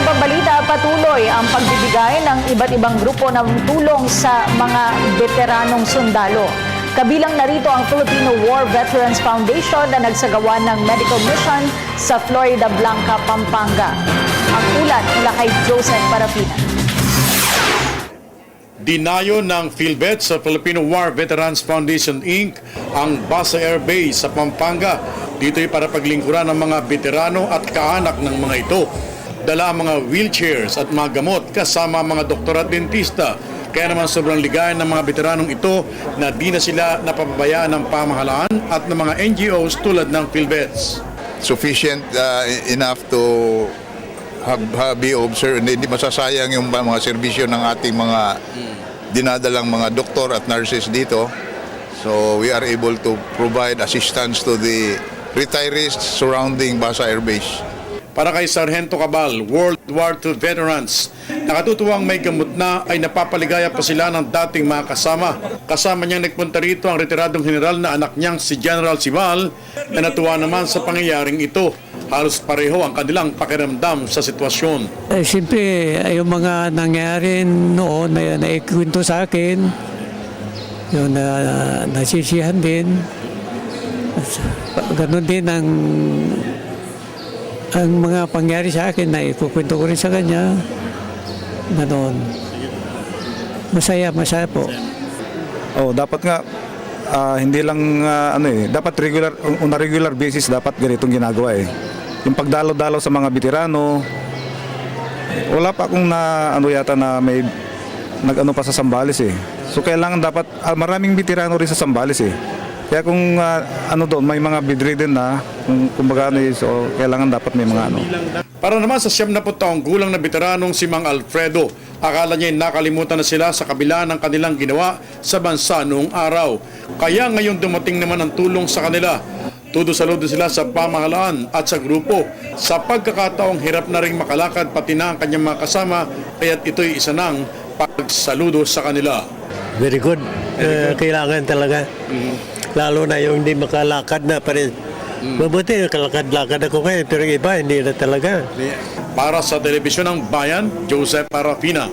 ibang balita, patuloy ang pagbibigay ng iba't ibang grupo ng tulong sa mga veteranong sundalo. Kabilang narito ang Filipino War Veterans Foundation na nagsagawa ng medical mission sa Florida Blanca, Pampanga. Ang ulat mula kay Joseph Parafina. Dinayo ng PhilVet sa Filipino War Veterans Foundation Inc. ang Basa Air Base sa Pampanga. Dito'y para paglingkuran ng mga veterano at kaanak ng mga ito. Dala ang mga wheelchairs at mga gamot kasama mga doktor at dentista. Kaya naman sobrang ligaya ng mga veteranong ito na di na sila napapabayaan ng pamahalaan at ng mga NGOs tulad ng PhilVets. Sufficient enough to be observed. Hindi masasayang yung mga serbisyo ng ating mga dinadalang mga doktor at nurses dito. So we are able to provide assistance to the retirees surrounding Basa Air Base. Para kay Sargento Cabal, World War II veterans, nakatutuwang may gamot na ay napapaligaya pa sila ng dating mga kasama. Kasama niyang nagpunta rito ang retiradong general na anak niyang si General Sibal na natuwa naman sa pangyayaring ito. Halos pareho ang kanilang pakiramdam sa sitwasyon. Siyempre, yung mga nangyari noon na naikwento sa akin, yung nasisihan din. Ganon din ang mga pangyari sa akin na ikukwento ko rin sa kanya. Ganon. Masaya po. Oh, dapat nga hindi lang dapat regular basis dapat ganitong ginagawa eh. Yung pagdalo-dalo sa mga veterano, wala pa akong yata na may pa sa Zambales eh. So kailangan dapat maraming veterano rin sa Zambales eh. Kaya kung doon may mga bedridden na kumbaga so kailangan dapat may mga Para naman sa 70 taong gulang na veteranong si Mang Alfredo, akala niya nakalimutan na sila sa kabila ng kanilang ginawa sa bansa noong araw. Kaya ngayon dumating naman ang tulong sa kanila. Tudo-saludo sila sa pamahalaan at sa grupo. Sa pagkakataong hirap na rin makalakad pati na ang kanyang mga kasama, kaya't ito'y isa ng pagsaludo sa kanila. Very good. Kailangan talaga. Lalo na yung hindi makalakad na pa rin. Mabuti, kalakad-lakad ako ngayon, pero yung iba, hindi na talaga. Para sa Telebisyon ng Bayan, Joseph Parafina.